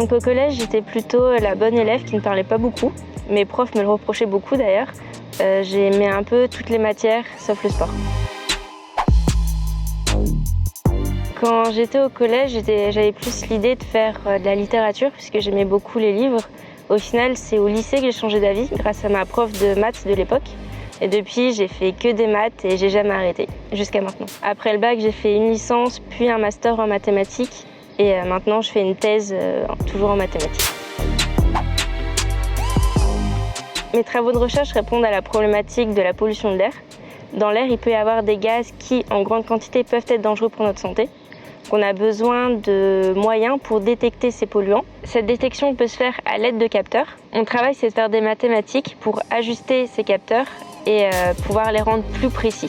Donc au collège, j'étais plutôt la bonne élève qui ne parlait pas beaucoup. Mes profs me le reprochaient beaucoup d'ailleurs. J'aimais un peu toutes les matières, sauf le sport. Quand j'étais au collège, j'avais plus l'idée de faire de la littérature puisque j'aimais beaucoup les livres. Au final, c'est au lycée que j'ai changé d'avis grâce à ma prof de maths de l'époque. Et depuis, j'ai fait que des maths et j'ai jamais arrêté, jusqu'à maintenant. Après le bac, j'ai fait une licence, puis un master en mathématiques. Et maintenant, je fais une thèse toujours en mathématiques. Mes travaux de recherche répondent à la problématique de la pollution de l'air. Dans l'air, il peut y avoir des gaz qui, en grande quantité, peuvent être dangereux pour notre santé. On a besoin de moyens pour détecter ces polluants. Cette détection peut se faire à l'aide de capteurs. Mon travail, c'est de faire des mathématiques pour ajuster ces capteurs et pouvoir les rendre plus précis.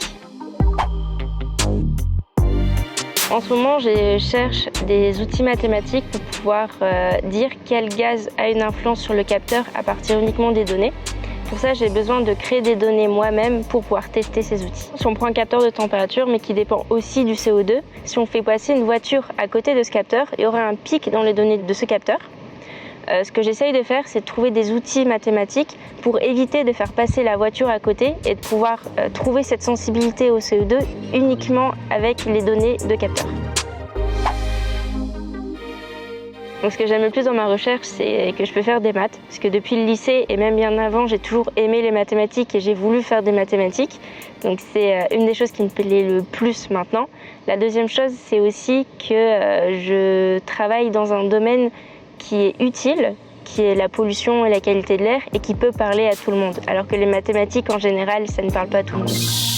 En ce moment, je cherche des outils mathématiques pour pouvoir dire quel gaz a une influence sur le capteur à partir uniquement des données. Pour ça, j'ai besoin de créer des données moi-même pour pouvoir tester ces outils. Si on prend un capteur de température, mais qui dépend aussi du CO2, si on fait passer une voiture à côté de ce capteur, il y aura un pic dans les données de ce capteur. Ce que j'essaye de faire, c'est de trouver des outils mathématiques pour éviter de faire passer la voiture à côté et de pouvoir trouver cette sensibilité au CO2 uniquement avec les données de capteurs. Donc ce que j'aime le plus dans ma recherche, c'est que je peux faire des maths. Parce que depuis le lycée et même bien avant, j'ai toujours aimé les mathématiques et j'ai voulu faire des mathématiques. Donc c'est une des choses qui me plaît le plus maintenant. La deuxième chose, c'est aussi que je travaille dans un domaine qui est utile, qui est la pollution et la qualité de l'air et qui peut parler à tout le monde. Alors que les mathématiques, en général, ça ne parle pas à tout le monde.